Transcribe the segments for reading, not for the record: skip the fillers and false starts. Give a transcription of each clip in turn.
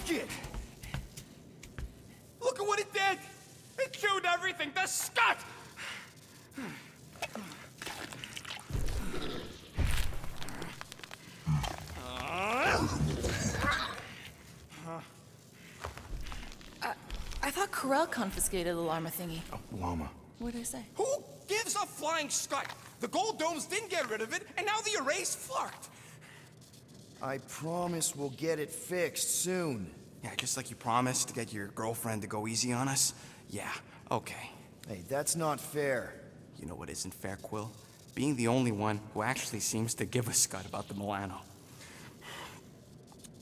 Rocket! Look at what it did! It chewed everything! The scut! I thought Corel confiscated the llama thingy. Oh, llama. What did I say? Who gives a flying scut? The gold domes didn't get rid of it, and now the array's fucked! I promise we'll get it fixed soon. Yeah, just like you promised to get your girlfriend to go easy on us? Yeah, okay. Hey, that's not fair. You know what isn't fair, Quill? Being the only one who actually seems to give a scut about the Milano.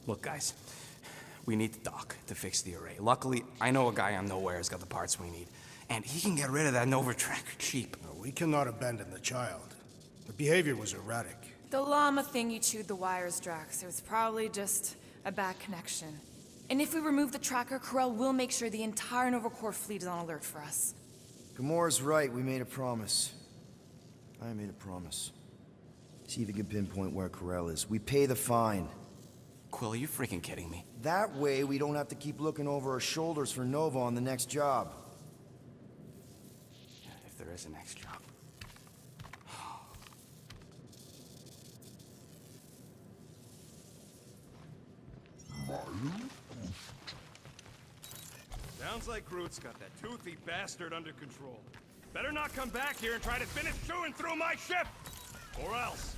Look, guys, we need the doc to fix the array. Luckily, I know a guy on Nowhere has got the parts we need, and he can get rid of that Nova tracker cheap. We cannot abandon the child. The behavior was erratic. The llama thingy chewed the wires, Drax. It was probably just a bad connection. And if we remove the tracker, Corel will make sure the entire Nova Corps fleet is on alert for us. Gamora's right, we made a promise. I made a promise. See if you can pinpoint where Corel is. We pay the fine. Quill, are you freaking kidding me? That way, we don't have to keep looking over our shoulders for Nova on the next job. If there is a next job. Sounds like Groot's got that toothy bastard under control. Better not come back here and try to finish chewing through my ship! Or else.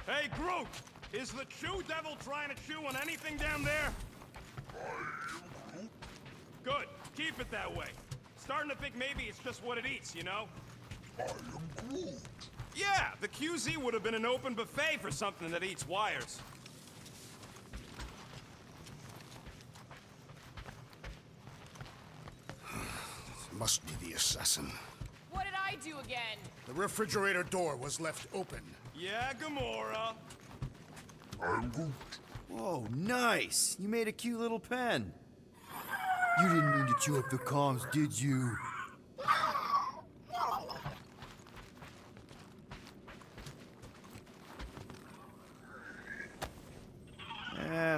Hey, Groot! Is the Chew Devil trying to chew on anything down there? Good. Keep it that way. Starting to think maybe it's just what it eats, you know? I am Groot. Yeah, the QZ would have been an open buffet for something that eats wires. Must be the assassin. What did I do again? The refrigerator door was left open. Yeah, Gamora. I am Groot. Whoa, nice! You made a cute little pen. You didn't mean to chew up the comms, did you?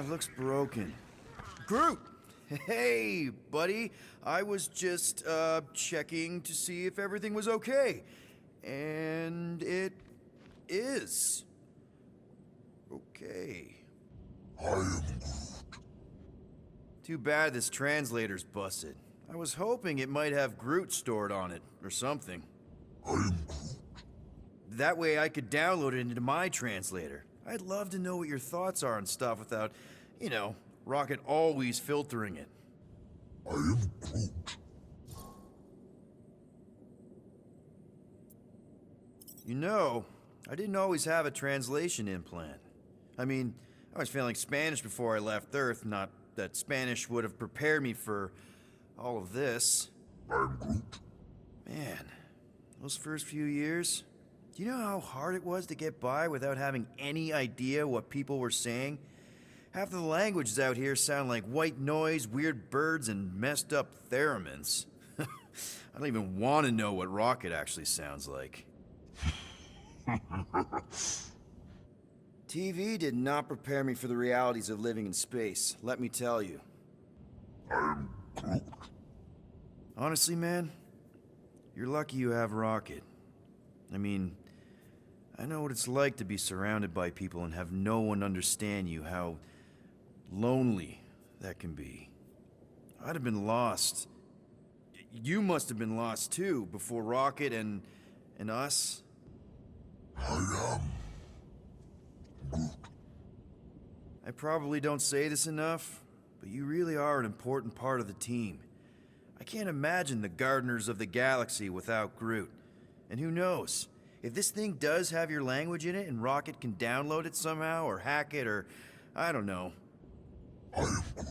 Looks broken. Groot! Hey, buddy. I was just, checking to see if everything was okay. And it is. Okay. I am Groot. Too bad this translator's busted. I was hoping it might have Groot stored on it, or something. I am Groot. That way I could download it into my translator. I'd love to know what your thoughts are on stuff without, you know, Rocket always filtering it. I am Groot. You know, I didn't always have a translation implant. I mean, I was feeling Spanish before I left Earth, not that Spanish would have prepared me for all of this. I am Groot. Man, those first few years, do you know how hard it was to get by without having any idea what people were saying? Half the languages out here sound like white noise, weird birds, and messed up theremins. I don't even want to know what Rocket actually sounds like. TV did not prepare me for the realities of living in space, let me tell you. I am Groot. Honestly, man, you're lucky you have Rocket. I mean, I know what it's like to be surrounded by people and have no one understand you, how lonely that can be. I'd have been lost. You must have been lost too, before Rocket and us. I am Groot. I probably don't say this enough, but you really are an important part of the team. I can't imagine the Gardeners of the Galaxy without Groot. And who knows? If this thing does have your language in it and Rocket can download it somehow or hack it or I don't know. I am Groot.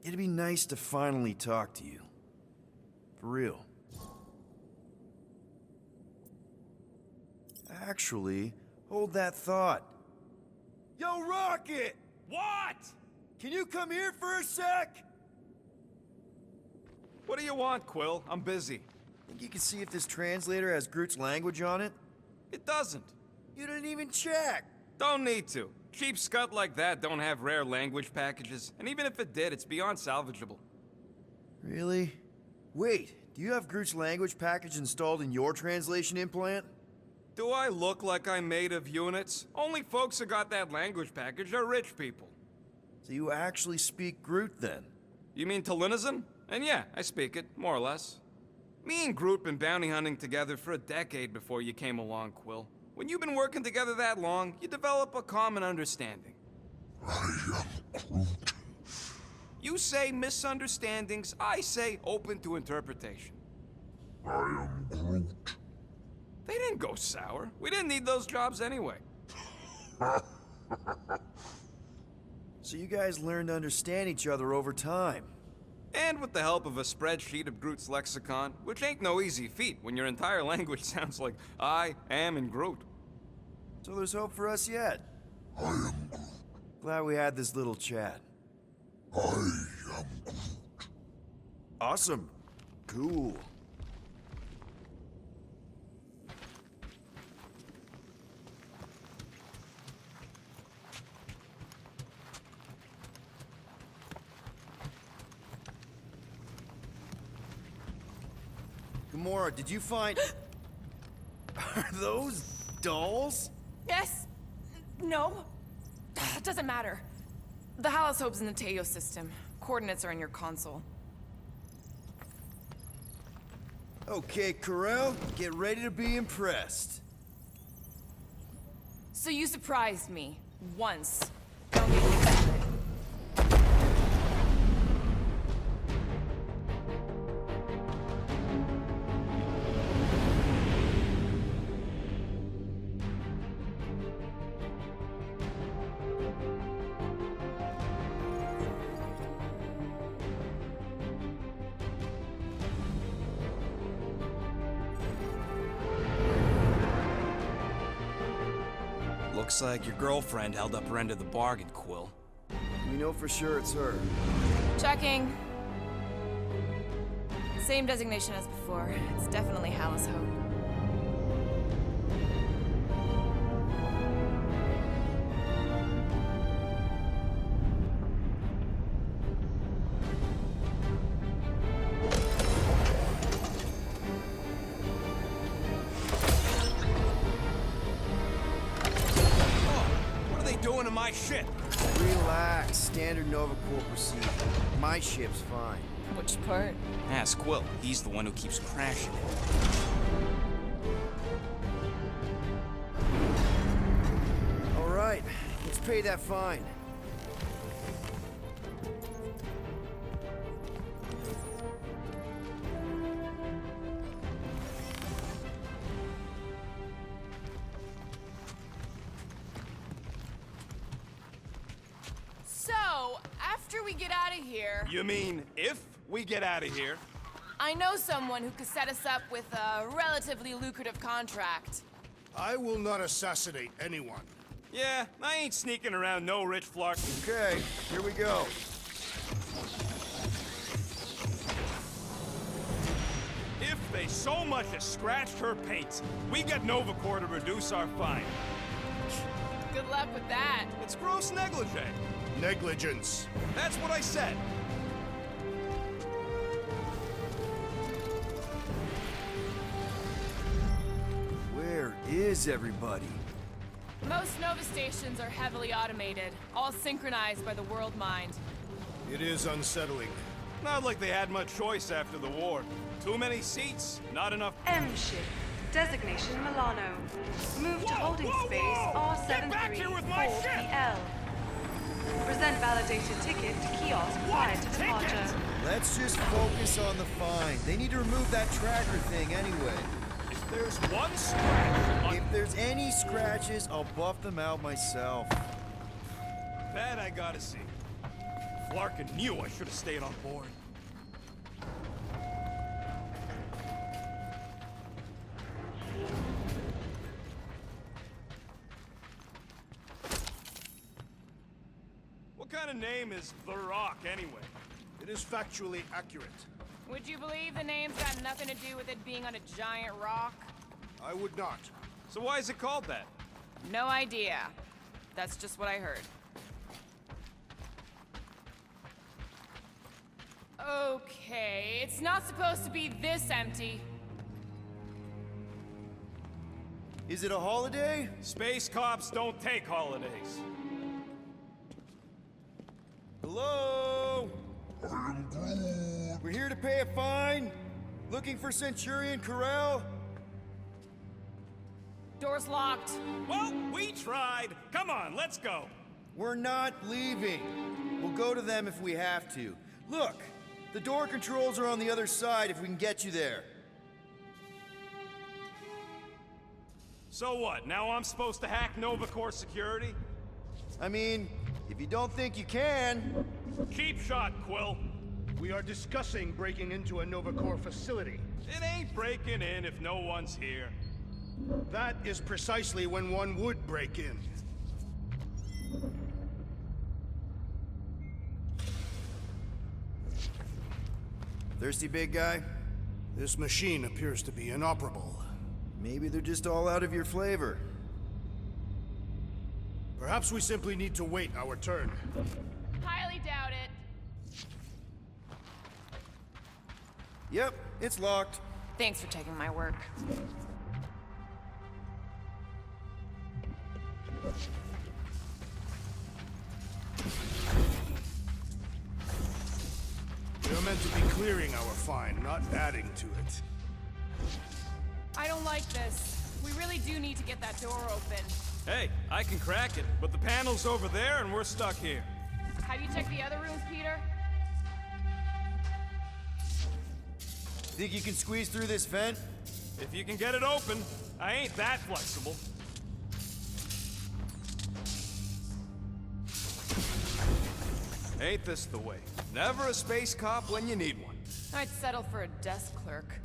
It'd be nice to finally talk to you. For real. Actually, hold that thought. Yo, Rocket! What? Can you come here for a sec? What do you want, Quill? I'm busy. Think you can see if this translator has Groot's language on it? It doesn't. You didn't even check! Don't need to. Cheap scut like that don't have rare language packages, and even if it did, it's beyond salvageable. Really? Wait, do you have Groot's language package installed in your translation implant? Do I look like I'm made of units? Only folks who got that language package are rich people. So you actually speak Groot then? You mean Talinisan? And yeah, I speak it, more or less. Me and Groot been bounty hunting together for a decade before you came along, Quill. When you've been working together that long, you develop a common understanding. I am Groot. You say misunderstandings, I say open to interpretation. I am Groot. They didn't go sour. We didn't need those jobs anyway. So you guys learned to understand each other over time. And with the help of a spreadsheet of Groot's lexicon, which ain't no easy feat when your entire language sounds like I am in Groot. So there's hope for us yet. I am Groot. Glad we had this little chat. I am Groot. Awesome. Cool. Gamora, did you find... Are those dolls? Yes? No? Doesn't matter. The Hallis Hope's in the Teo system. Coordinates are in your console. Okay, Karel, get ready to be impressed. So you surprised me. Once. Don't get used to it. Looks like your girlfriend held up her end of the bargain, Quill. We know for sure it's her. Checking. Same designation as before. It's definitely Hallis Hope. What are they doing to my ship? Relax, standard Nova Corps procedure. My ship's fine. Which part? Ask Quill. He's the one who keeps crashing it. All right, let's pay that fine. So, after we get out of here, You mean if we get out of here? I know someone who could set us up with a relatively lucrative contract. I will not assassinate anyone. Yeah, I ain't sneaking around no rich flark. Okay, here we go. If they so much as scratched her paint, we get Nova Corps to reduce our fine. Good luck with that. It's gross negligee. Negligence. That's what I said. Where is everybody? Most Nova stations are heavily automated, all synchronized by the World Mind. It is unsettling. Not like they had much choice after the war. Too many seats, not enough. M ship. Designation Milano. Move to Whoa, holding whoa, space whoa! Get back here with my ship! R734PL. Present validated ticket to kiosk prior to Ticket? departure. Let's just focus on the fine. They need to remove that tracker thing anyway. If there's one scratch on If there's any scratches, I'll buff them out myself. that, I gotta see. Flarkin knew I should have stayed on board. What kind of name is The Rock, anyway? It is factually accurate. Would you believe the name's got nothing to do with it being on a giant rock? I would not. So why is it called that? No idea. That's just what I heard. Okay, it's not supposed to be this empty. Is it a holiday? Space cops don't take holidays. Hello? I am Groot. We're here to pay a fine. Looking for Centurion Corral? Door's locked. Well, we tried. Come on, let's go. We're not leaving. We'll go to them if we have to. Look, the door controls are on the other side if we can get you there. So what? Now I'm supposed to hack Nova Corps security? I mean, if you don't think you can... Cheap shot, Quill. We are discussing breaking into a Nova Corps facility. It ain't breaking in if no one's here. That is precisely when one would break in. Thirsty, big guy? This machine appears to be inoperable. Maybe they're just all out of your flavor. Perhaps we simply need to wait our turn. Highly doubt it. Yep, it's locked. Thanks for taking my work. We are meant to be clearing our fine, not adding to it. I don't like this. We really do need to get that door open. Hey, I can crack it, but the panel's over there and we're stuck here. Have you checked the other rooms, Peter? Think you can squeeze through this vent? If you can get it open, I ain't that flexible. Ain't this the way? Never a space cop when you need one. I'd settle for a desk clerk.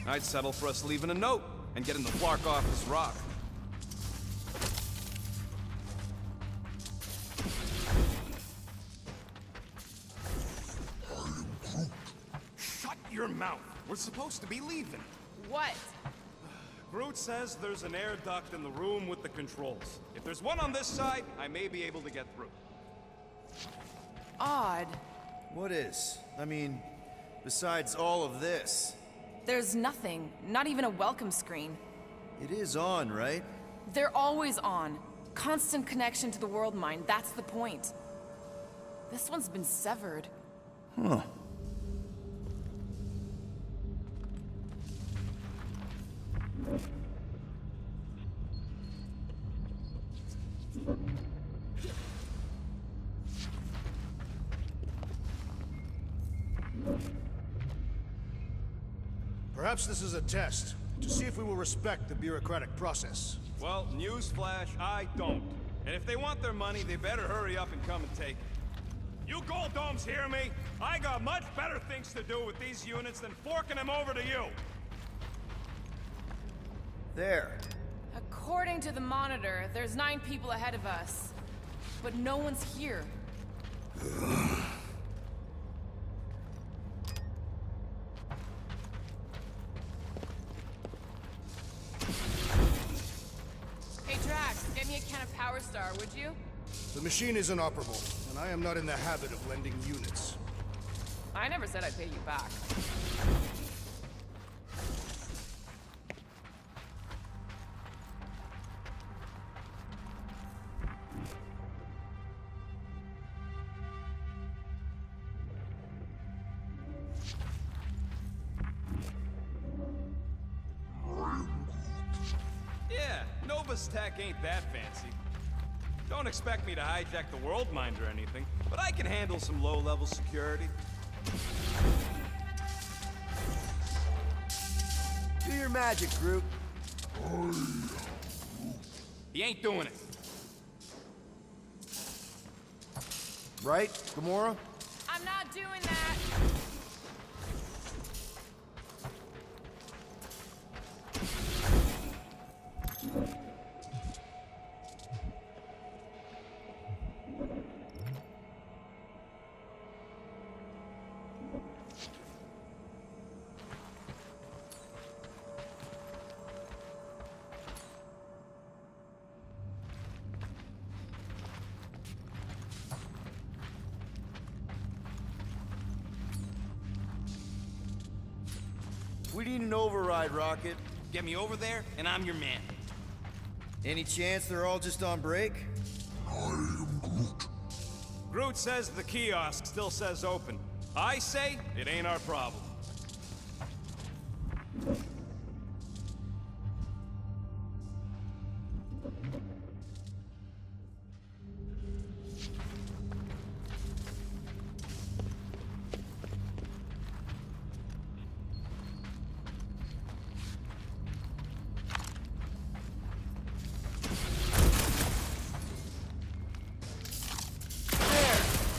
I'd settle for us leaving a note and getting the Flark off this rock. Shut your mouth. We're supposed to be leaving. What? Groot says there's an air duct in the room with the controls. If there's one on this side, I may be able to get through. Odd. What is? I mean, besides all of this. There's nothing. Not even a welcome screen. It is on, right? They're always on. Constant connection to the world mind, that's the point. This one's been severed. Huh. Perhaps this is a test, to see if we will respect the bureaucratic process. Well, newsflash, I don't. And if they want their money, they better hurry up and come and take it. You Gold Domes hear me? I got much better things to do with these units than forking them over to you. There. According to the monitor, there's 9 people ahead of us. But no one's here. Hey, Drax, get me a can of Power Star, would you? The machine is inoperable, and I am not in the habit of lending units. I never said I'd pay you back. Yeah, Nova's tech ain't that fancy. Don't expect me to hijack the world mind or anything, but I can handle some low-level security. Do your magic, Groot. He ain't doing it. Right, Gamora? I'm not doing that. We need an override, Rocket. Get me over there, and I'm your man. Any chance they're all just on break? I am Groot. Groot says the kiosk still says open. I say it ain't our problem.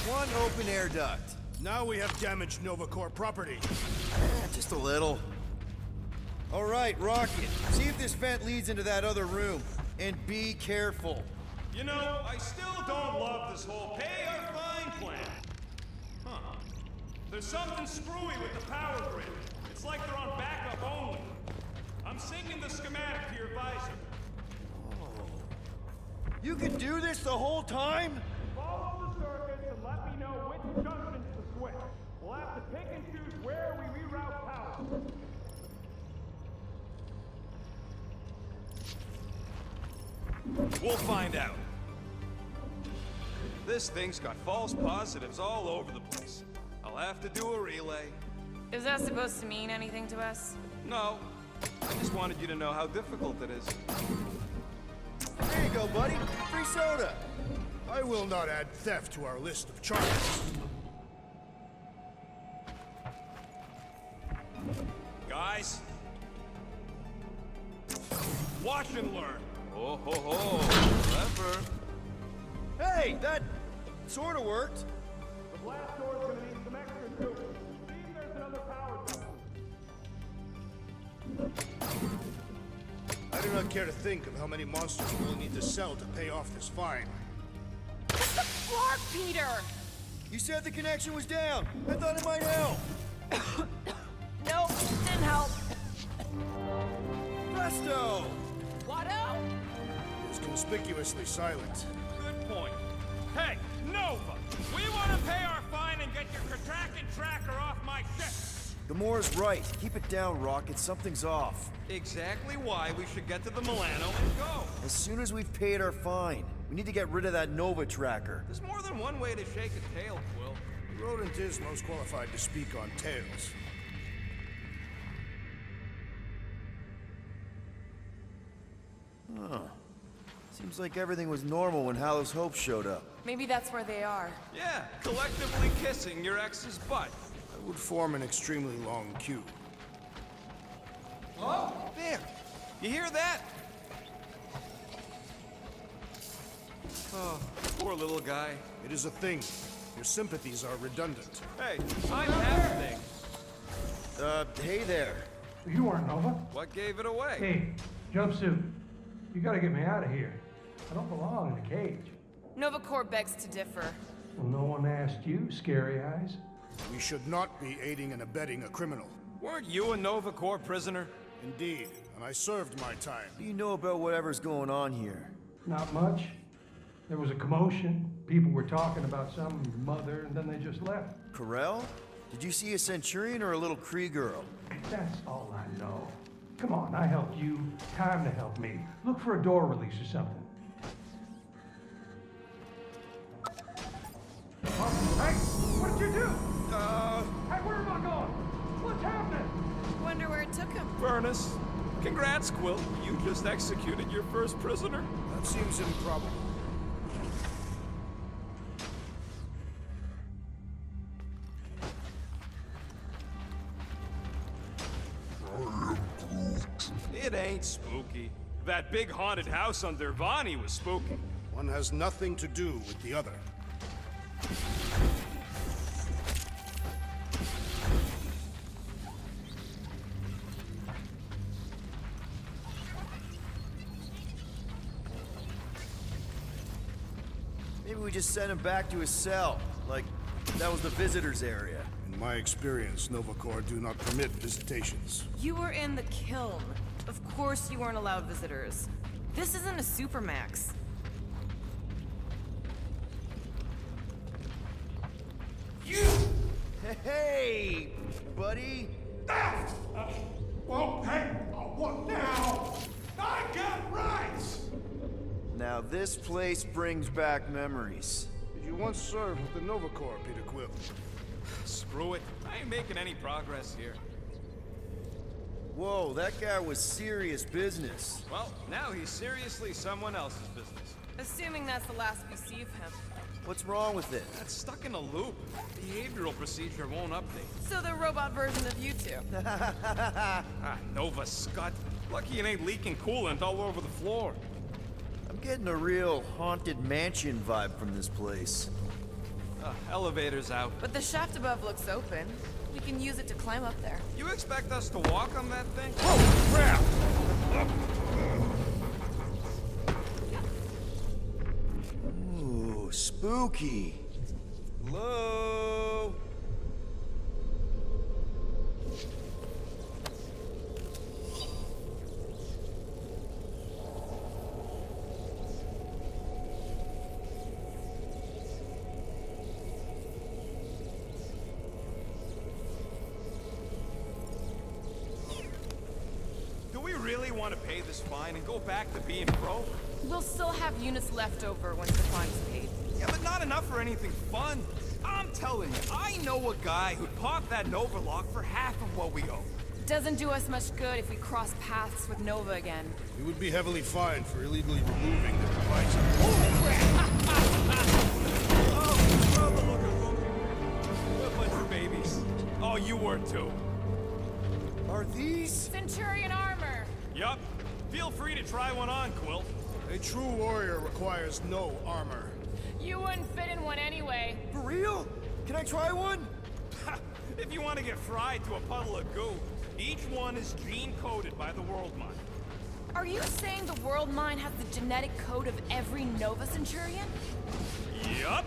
One open air duct. Now we have damaged Nova Corps property. Just a little. All right, Rocket. See if this vent leads into that other room. And be careful. You know, I still don't love this whole pay or fine plan. Huh. There's something screwy with the power grid. It's like they're on backup only. I'm syncing the schematic to your visor. You could do this the whole time? Follow the circuits and let me know which junctions to switch. We'll have to pick and choose where we reroute power. We'll find out. This thing's got false positives all over the place. I'll have to do a relay. Is that supposed to mean anything to us? No, I just wanted you to know how difficult it is. There you go, buddy. Free soda. I will not add theft to our list of charges. Guys, watch and learn. Oh ho ho, clever. Hey, that sort of worked. The blast door's gonna need some extra too. See if there's another power junction. I do not care to think of how many monsters we'll need to sell to pay off this fine. Floor, Peter! You said the connection was down. I thought it might help. No, didn't help. Presto! Watto? It was conspicuously silent. Good point. Hey, Nova! We want to pay our fine and get your Kraken tracker off my ship! Gamora's right. Keep it down, Rocket. Something's off. Exactly why we should get to the Milano and go. As soon as we've paid our fine, we need to get rid of that Nova tracker. There's more than one way to shake a tail, Quill. The rodent is most qualified to speak on tails. Huh. Seems like everything was normal when Hallows Hope showed up. Maybe that's where they are. Yeah, collectively kissing your ex's butt. I would form an extremely long queue. Oh, there. You hear that? Oh, poor little guy. It is a thing. Your sympathies are redundant. Hey, I have things. Hey there. You weren't Nova. What gave it away? Hey, jumpsuit. You gotta get me out of here. I don't belong in a cage. Nova Corps begs to differ. Well, no one asked you, Scary Eyes. We should not be aiding and abetting a criminal. Weren't you a Nova Corps prisoner? Indeed, and I served my time. What do you know about whatever's going on here? Not much. There was a commotion. People were talking about some mother, and then they just left. Corel? Did you see a Centurion or a little Kree girl? That's all I know. Come on, I helped you. Time to help me. Look for a door release or something. Hey, what did you do? Hey, where am I going? What's happening? Wonder where it took him. Furnace. Congrats, Quill. You just executed your first prisoner. That seems improbable. It ain't spooky. That big haunted house on Dervani was spooky. One has nothing to do with the other. Maybe we just send him back to his cell. Like, that was the visitor's area. In my experience, Nova Corps do not permit visitations. You were in the kiln. Of course you weren't allowed visitors. This isn't a supermax. Hey, buddy. Well, hey, what now? I got rights! Now this place brings back memories. Did you once serve with the Nova Corps, Peter Quill? Screw it. I ain't making any progress here. Whoa, that guy was serious business. Well, now he's seriously someone else's business. Assuming that's the last we see of him. What's wrong with it? That's stuck in a loop. Behavioral procedure won't update. So the robot version of you two. Ah, Nova Scut. Lucky it ain't leaking coolant all over the floor. I'm getting a real haunted mansion vibe from this place. Elevator's out. But the shaft above looks open. We can use it to climb up there. You expect us to walk on that thing? Ooh, spooky. Hello? Do we really want to pay this fine and go back to being broke? We'll still have units left over once the fine's paid. Yeah, but not enough for anything fun. I'm telling you, I know a guy who'd pop that Nova lock for half of what we owe. Doesn't do us much good if we cross paths with Nova again. We would be heavily fined for illegally removing the device. Oh, the look of them. What a bunch of babies. Oh, you were too. Are these? Centurion armor. Yup. Feel free to try one on, Quill. A true warrior requires no armor. You wouldn't fit in one anyway. For real? Can I try one? If you want to get fried to a puddle of goo, each one is gene-coded by the World Mind. Are you saying the World Mind has the genetic code of every Nova Centurion? Yup.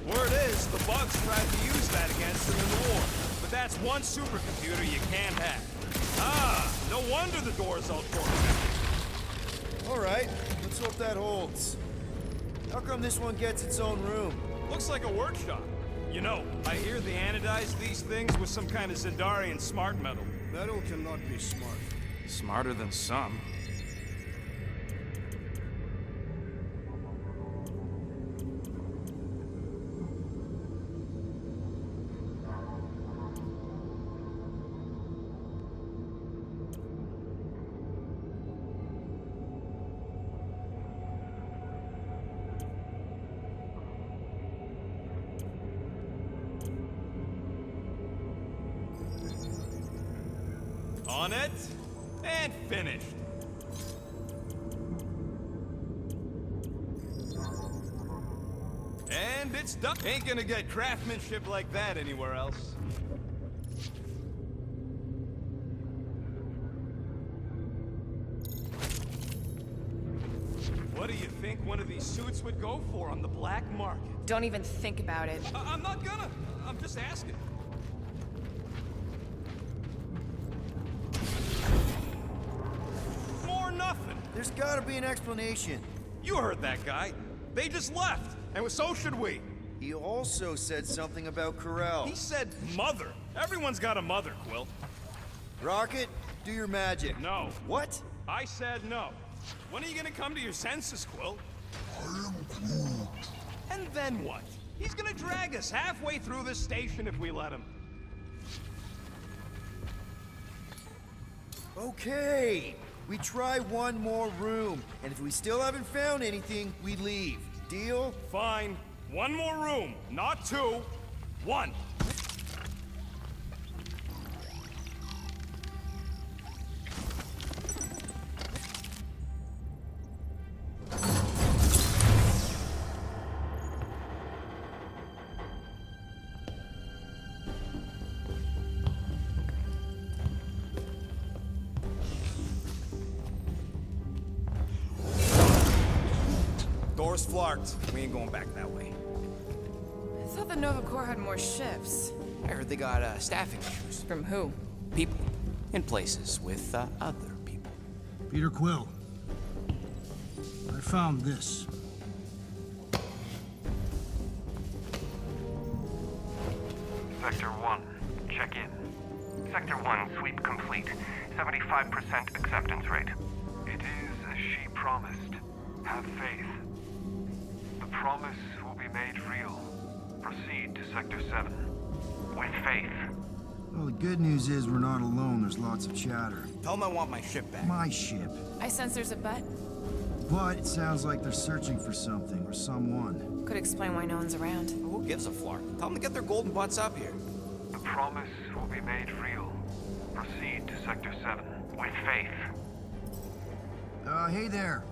Word is, the bugs tried to use that against them in the war. But that's one supercomputer you can't hack. Ah, no wonder the door's all torn. All right, let's hope that holds. How come this one gets its own room? Looks like a workshop. You know, I hear they anodize these things with some kind of Zendarian smart metal. Metal cannot be smart. Smarter than some. On it, and finished. And it's done. Ain't gonna get craftsmanship like that anywhere else. What do you think one of these suits would go for on the black market? Don't even think about it. I'm not gonna. I'm just asking. More nothing. There's gotta be an explanation. You heard that guy. They just left, and so should we. He also said something about Corel. He said mother. Everyone's got a mother, Quill. Rocket, do your magic. No. What? I said no. When are you gonna come to your senses, Quill? I am Groot. And then what? He's gonna drag us halfway through this station if we let him. Okay. We try one more room, and if we still haven't found anything, we leave. Deal? Fine. One more room, not two. One. Door's flarked. We ain't going back that way. I thought the Nova Corps had more ships. I heard they got staffing issues. From who? People in places with other people. Peter Quill. I found this. Vector 1, check in. Sector 1, sweep complete. 75% acceptance rate. It is as she promised. Have faith. The promise will be made real. Proceed to Sector 7. With faith. Well, the good news is we're not alone. There's lots of chatter. Tell them I want my ship back. My ship. I sense there's a bet. But it sounds like they're searching for something or someone. Could explain why no one's around. Who gives a flark? Tell them to get their golden butts up here. The promise will be made real. Proceed to Sector 7. With faith. Hey there.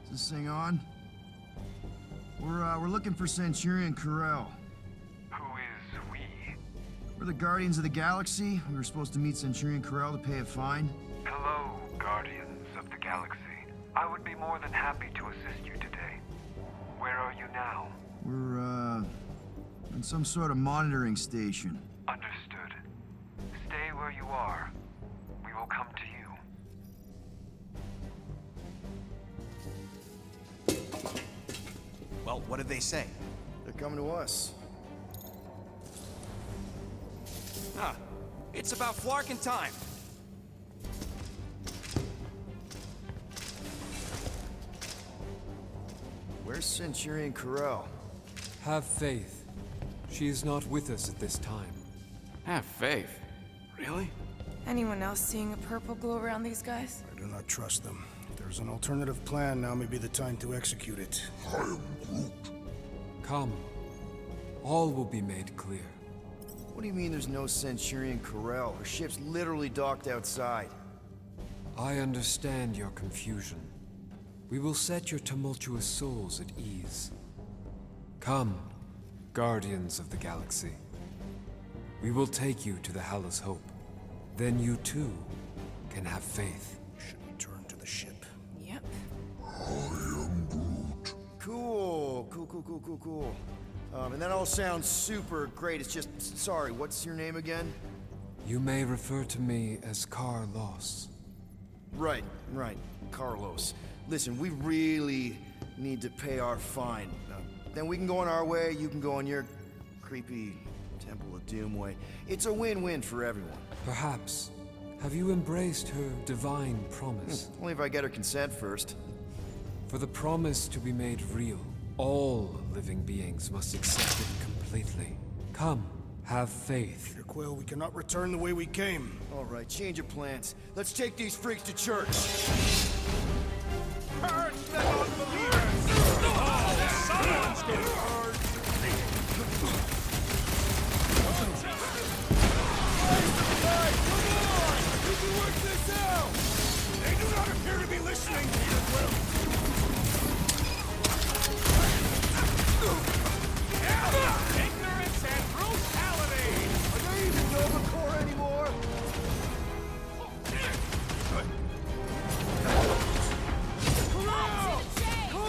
Is this thing on? We're looking for Centurion Corell. Who is we? We're the Guardians of the Galaxy. We were supposed to meet Centurion Corell to pay a fine. Hello, Guardians of the Galaxy. I would be more than happy to assist you today. Where are you now? We're, in some sort of monitoring station. Understood. Stay where you are. We will come to you. Well, what did they say? They're coming to us. Ah, it's about flarking time. Where's Centurion Corell? Have faith. She is not with us at this time. Have faith. Really? Anyone else seeing a purple glow around these guys? I do not trust them. If there's an alternative plan, now may be the time to execute it. I am Groot. Come. All will be made clear. What do you mean there's no Centurion Corell? Her ship's literally docked outside. I understand your confusion. We will set your tumultuous souls at ease. Come, Guardians of the Galaxy. We will take you to the Hallis Hope. Then you too can have faith. Should return to the ship. Yep. I am Groot. Cool. And that all sounds super great. It's just, sorry, what's your name again? You may refer to me as Carlos. Right. Carlos. Listen, we really need to pay our fine. Then we can go on our way, you can go on your creepy Temple of Doom way. It's a win-win for everyone. Perhaps. Have you embraced her divine promise? Only if I get her consent first. For the promise to be made real, all living beings must accept it completely. Come, have faith. Peter Quill, we cannot return the way we came. All right, change of plans. Let's take these freaks to church. Purge them unbelievers! Someone's getting hurt! We can work this out! They do not appear to be listening, Peter Quill! Ignorance and brutality! Are they even Nova Corps anymore? Pull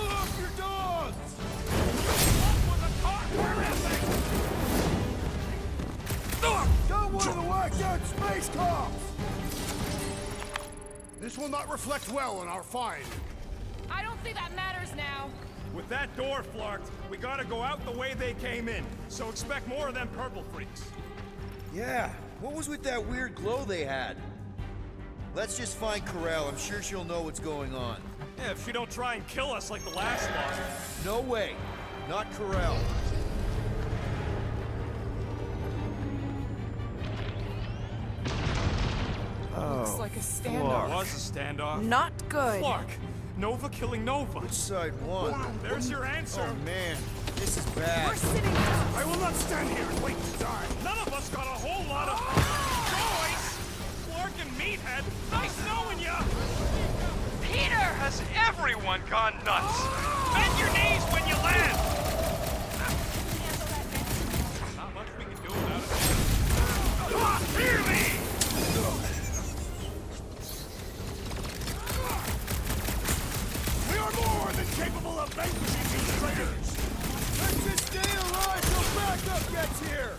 off your dogs! Got one of the whacked out space cops! This will not reflect well on our fine. I don't think that matters now. With that door flarked, we gotta go out the way they came in. So expect more of them purple freaks. Yeah, what was with that weird glow they had? Let's just find Corell. I'm sure she'll know what's going on. Yeah, if she don't try and kill us like the last lot. No way. Not Corell. Looks like a It standoff. was a standoff. Not good. Flark, Nova killing Nova. Which side won? There's your answer. Oh man, this is bad. We're sitting down. I will not stand here and wait to die. None of us got a whole lot of choice. Flark and Meathead, nice knowing ya. Peter! Has everyone gone nuts? Bend your knees when you land. Not much we can do about it. Hear me! We are more than capable of vanquishing these traitors! Let's just stay alive till backup gets here!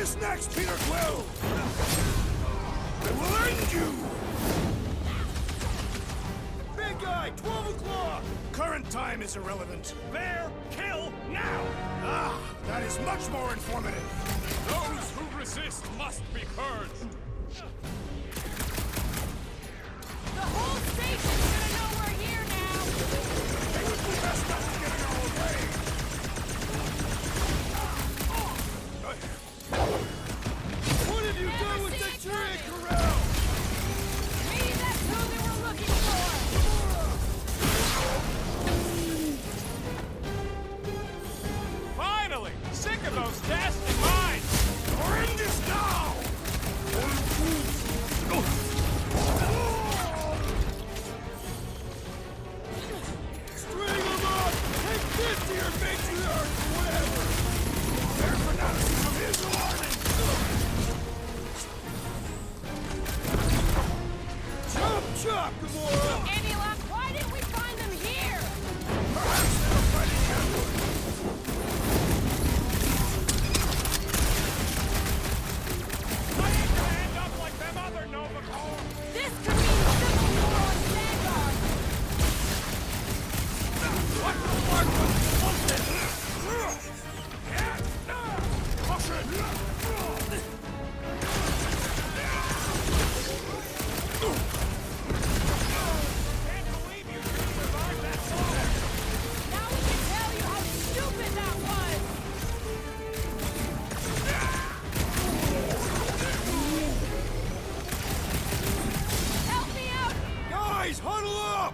this next, Peter Quill! I will end you! Big guy, 12 o'clock! Current time is irrelevant. Bear, kill, now! Ah, that is much more informative. Those who resist must be purged. The whole station's gonna know we're here now! It would be best not to get in our way. What did you do with the tree, Corral? Maybe that's who we were looking for! Finally! Sick of those dashed mines! We're in this now! String them up! Take this to your matriarch, whatever! Their fanaticism is alarming! Chop, chop, Gamora! Anilok, why didn't we find them here? Perhaps they're fighting Kenwood! I ain't gonna end up like them other Nova Corps! This could mean civil war on Vanguard! What the fuck was bullshit? Push it! Can't believe you survived that long! Now we can tell you how stupid that was! Help me out! Guys, huddle up!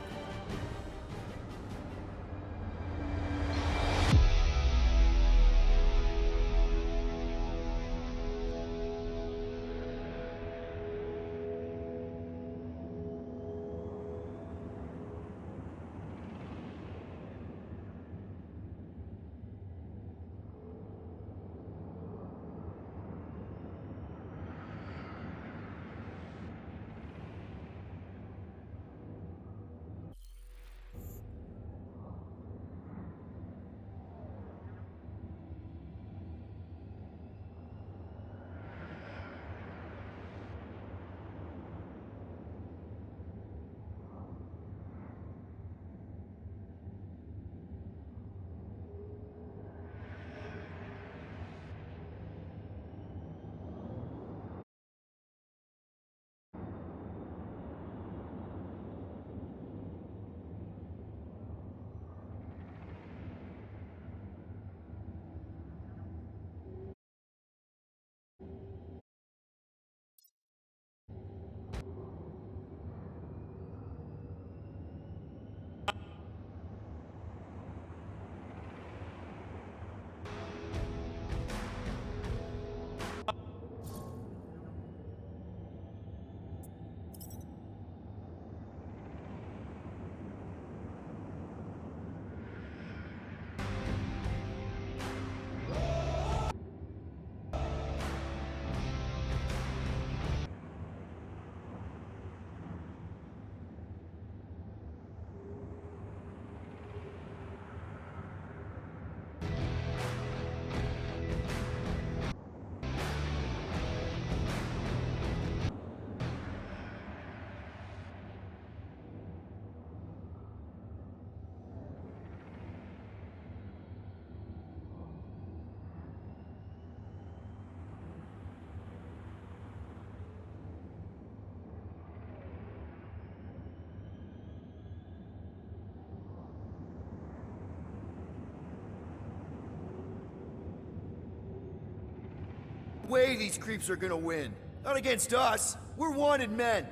Way these creeps are gonna win. Not against us. We're wanted men.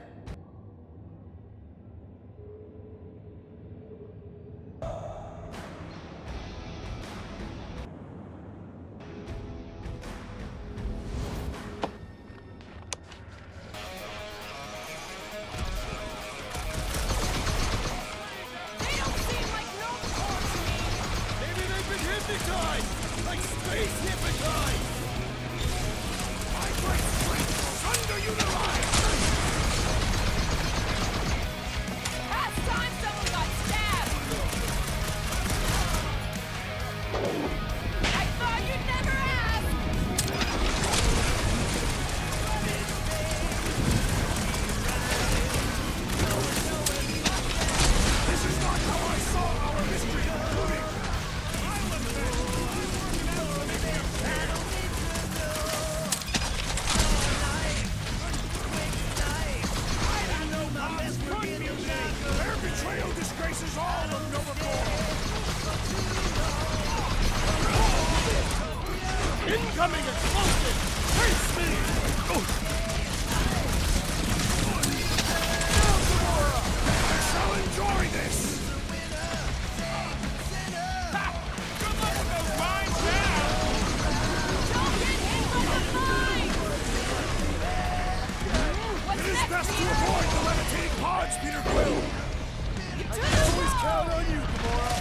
Incoming explosive! Face me! Now, Gamora! I shall enjoy this! Ha! Good luck with those mines now! Don't get hit by the mine! What's It is next, best to Peter? avoid the levitating pods, Peter Quill! You I took can the always wall! count on you, Gamora!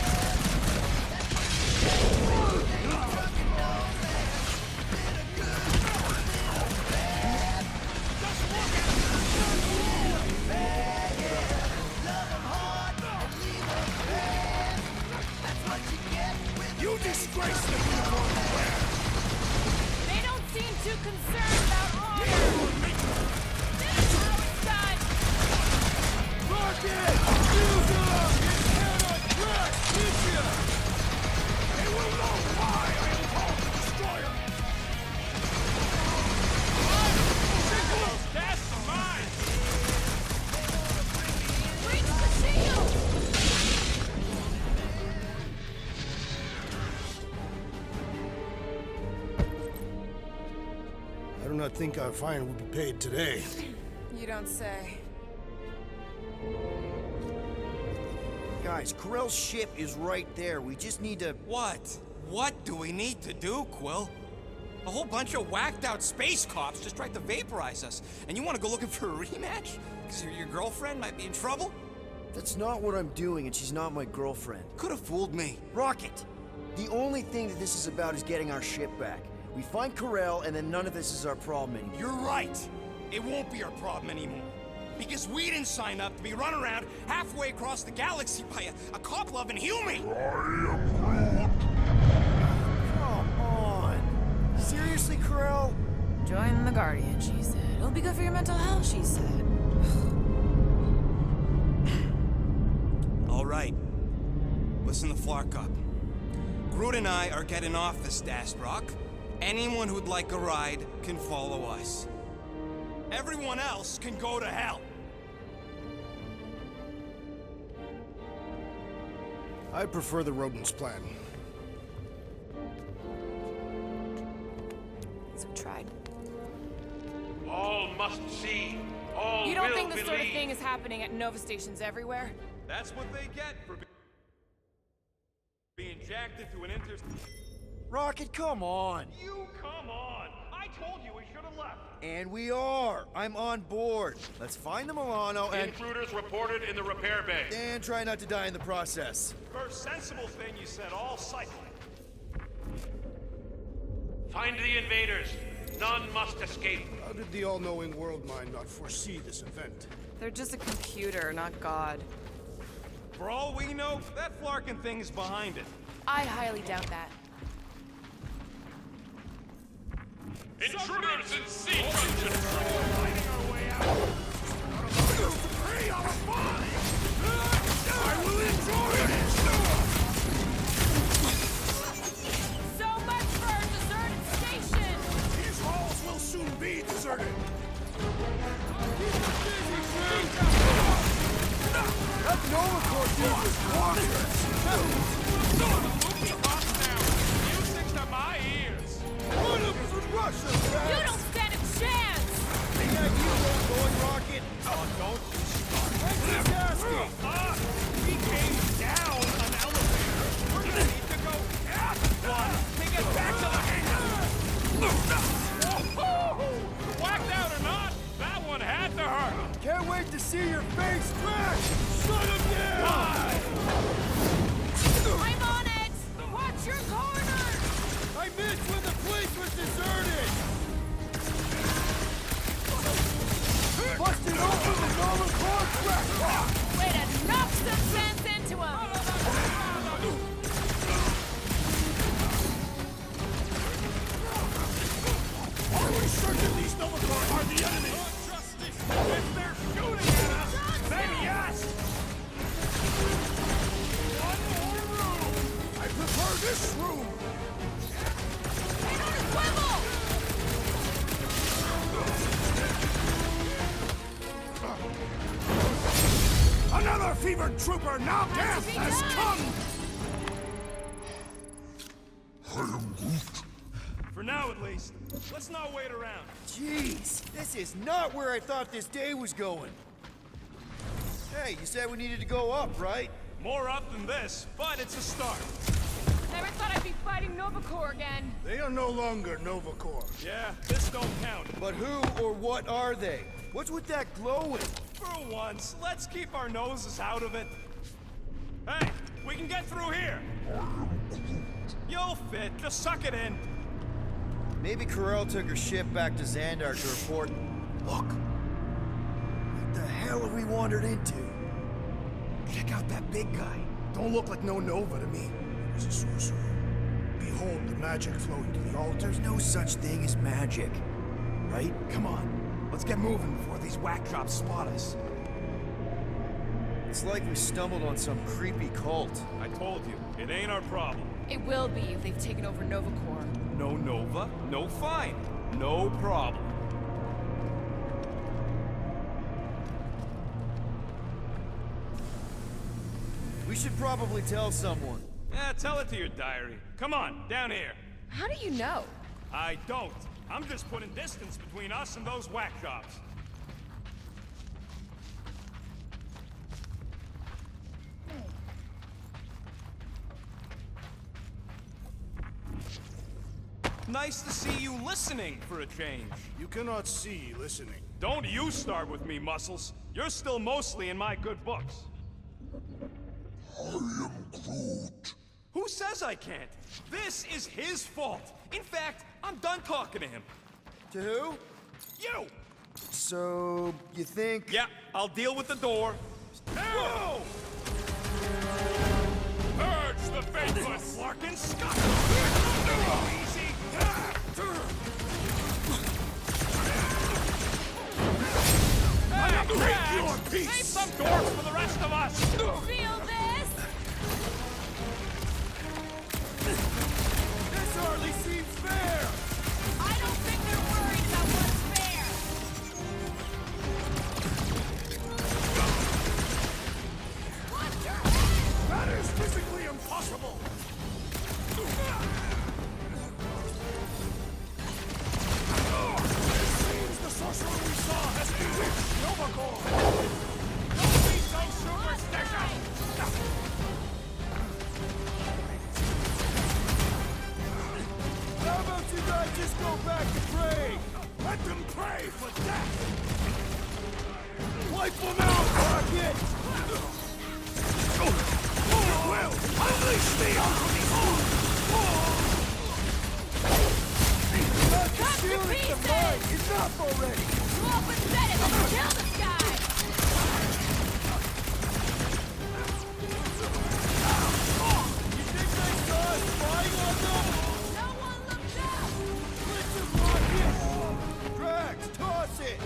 You disgrace the uniform you wear! They don't seem too concerned about honor! This is how it's done! Rocket! Fusion! It cannot crash Nietzsche! They will know why I am called the Destroyer! Signals! That's mine! Reach the shield! I do not think our fine will be paid today. You don't say. Guys, Corell's ship is right there. We just need to... What? What do we need to do, Quill? A whole bunch of whacked-out space cops just tried to vaporize us, and you want to go looking for a rematch? Because your girlfriend might be in trouble? That's not what I'm doing, and she's not my girlfriend. Could have fooled me. Rocket! The only thing that this is about is getting our ship back. We find Corell, and then none of this is our problem anymore. You're right. It won't be our problem anymore. Because we didn't sign up to be run around halfway across the galaxy by a cop-loving human! Come on! Seriously, Corell? Join the Guardian, she said. It'll be good for your mental health, she said. All right. Listen to Flark up. Groot and I are getting off this Dast Rock. Anyone who'd like a ride can follow us. Everyone else can go to hell. I prefer the rodent's plan. So we tried. All must see. All You don't will think this believe. sort of thing is happening at Nova stations everywhere? That's what they get for being jacked into an inter... Rocket, come on! You come on! I told you we should have left! And we are! I'm on board. Let's find the Milano and... Intruders reported in the repair bay. And try not to die in the process. First sensible thing you said all cycling. Find the invaders. None must escape. How did the all-knowing world mind not foresee this event? They're just a computer, not God. For all we know, that Flarkin thing's behind it. I highly doubt that. Intruders in C junction. Fighting our way out! Three out of five! I will enjoy it! So much for our deserted station! These halls will soon be deserted! That Nova Corps dude was monstrous! Music to my ears! Run him from Russia, You don't stand a chance! They got you going, Rocket! Oh, don't you start! Just asking! We came down an elevator! We're gonna need to go past one to get back to the hangar! Whacked out or not, that one had to hurt! Can't wait to see your face crash! Shut him down! I'm on it! Watch your corner! I missed when the place was deserted! Busted open the Nova Corps crack! Way to knock some sense into him! Are we certain these Nova Corps are the enemy? If they're shooting at us, then yes! One more room! I prefer this room! Get on his swivel! Another fevered trooper! Now death has come! I am Groot. For now, at least. Let's not wait around. Jeez, this is not where I thought this day was going. Hey, you said we needed to go up, right? More up than this, but it's a start. Never thought I'd be fighting Nova Corps again. They are no longer Nova Corps. Yeah, this don't count. But who or what are they? What's with that glowing? For once, let's keep our noses out of it. Hey, we can get through here. You'll fit, just suck it in. Maybe Corell took her ship back to Xandar to report. Look! What the hell have we wandered into? Check out that big guy. Don't look like no Nova to me. He's a sorcerer. Behold the magic flowing to the altar. There's no such thing as magic, right? Come on, let's get moving before these whack jobs spot us. It's like we stumbled on some creepy cult. I told you, it ain't our problem. It will be if they've taken over Nova Corps. No Nova, no fine. No problem. We should probably tell someone. Yeah, tell it to your diary. Come on, down here. How do you know? I don't. I'm just putting distance between us and those whack jobs. Nice to see you listening for a change. You cannot see listening. Don't you start with me, Muscles. You're still mostly in my good books. I am Groot. Who says I can't? This is his fault. In fact, I'm done talking to him. To who? You! So, you think... Yeah, I'll deal with the door. Whoa! Purge the faithless! Larkin Scott! Easy! Break your peace! Save some doors for the rest of us! Feel this? This hardly seems fair! I don't think they're worried about what's fair. Watch your head! That is physically impossible! It seems the sorcerer we saw has bewitched Nova Corps! Don't be so superstitious! How about you guys just go back to praying? Let them pray for death! Wipe them out, Rocket! Will, unleash the alchemy! Cut to pieces! Enough already! You all pathetic! Let's kill this guy! You think they saw us spying on them? No one looked up! Listen, Rocket! Drax, toss it!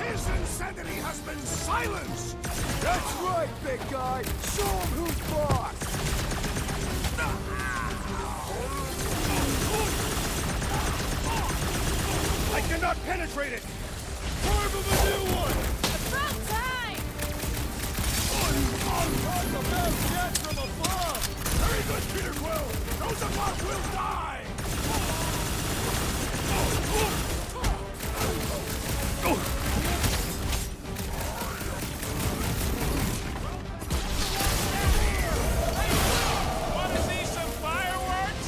His insanity has been silenced! That's right, big guy! Show him who's boss! I cannot penetrate it! Carve him a new one! About time! Talk about death from above! Very good, Peter Quill! Those above will die! Want to see some fireworks?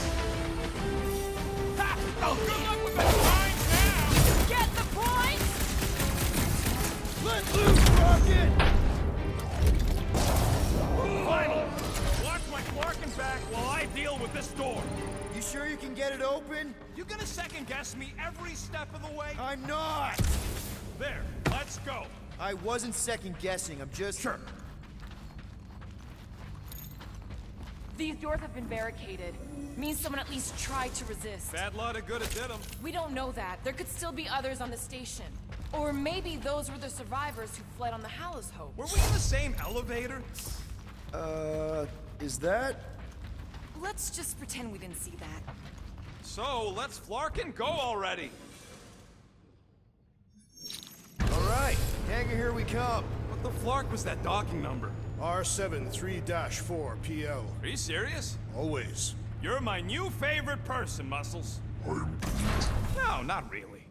Ha! Oh, good luck with the signs now! Get the point? Let loose, Rocket! Finally! Watch my Clarkin back while I deal with this door. You sure you can get it open? You gonna second guess me every step of the way? I'm not! There, let's go. I wasn't second guessing, I'm just... Sure. These doors have been barricaded. Means someone at least tried to resist. Bad lot of good it did 'em. We don't know that. There could still be others on the station. Or maybe those were the survivors who fled on the Hallows Hope. Were we in the same elevator? Is that... Let's just pretend we didn't see that. So, let's Flarkin go already! All right, Hanger, here we come. What the flark was that docking number? R73-4 PL. Are you serious? Always. You're my new favorite person, Muscles. No, not really.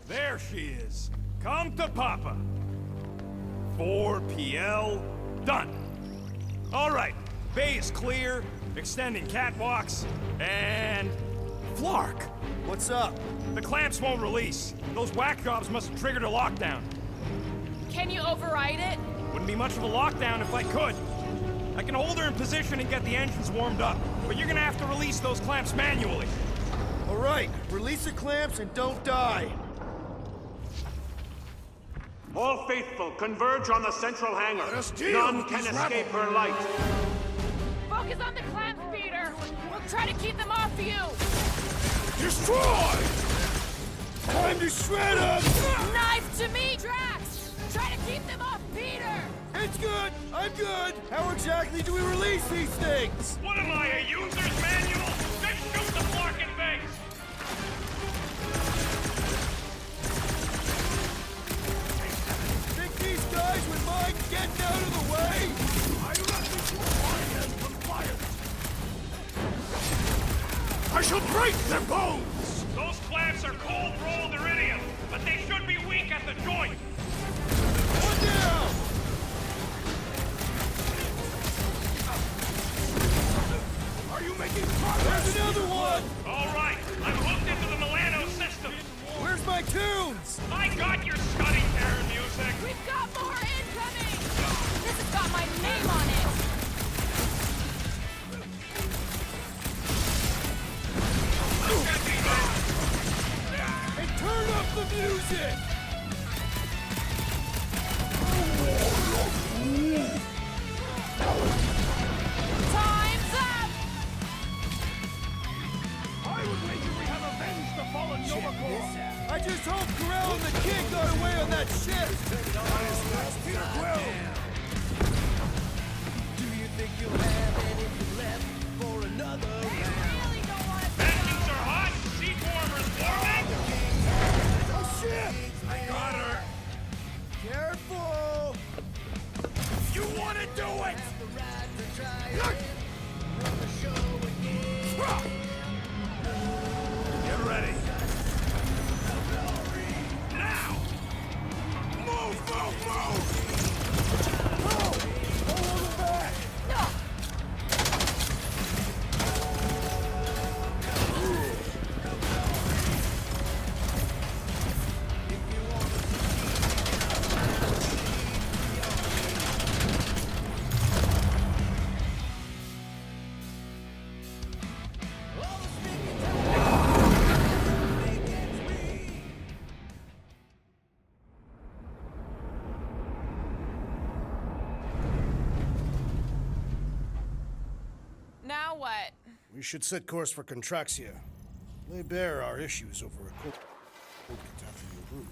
There she is. Come to Papa. 4 PL, done. All right, bay is clear, extending catwalks, and... Flark! What's up? The clamps won't release. Those whack jobs must have triggered a lockdown. Can you override it? Wouldn't be much of a lockdown if I could. I can hold her in position and get the engines warmed up, but you're gonna have to release those clamps manually. All right, release the clamps and don't die. All faithful, converge on the central hangar. None can escape her light. Focus on the clamps, Peter. We'll try to keep them off you. Destroy! Time to shred them! Knife to me, Drax. Try to keep them off Peter. It's good! I'm good! How exactly do we release these things? What am I, a user's manual? Just shoot the Flark in face! Think these guys would mind getting out of the way? I do not think you are hardy and compliant. I shall break their bones! Those clamps are cold-rolled iridium, but they should be weak at the joint. One down! Are you making progress? There's another one! All right, I'm hooked into the Milano system. Where's my tunes? I got your Scuddy Terror music. We've got more incoming. This has got my name on it. And turn up the music! Time's up. I would wager we have avenged the fallen Nova Corps. I just hope Corell and the kid got away on that ship! Peter Quill! Do you think you'll have anything left for another Really don't want to. Engines are hot. Seat warmers warming. Oh shit! I got her. Careful! You want to do it? Get ready. Now. Move, move, move! Oh! Hold them back! Now what? We should set course for Contraxia. Lay bare our issues over a cold catastrophe of route.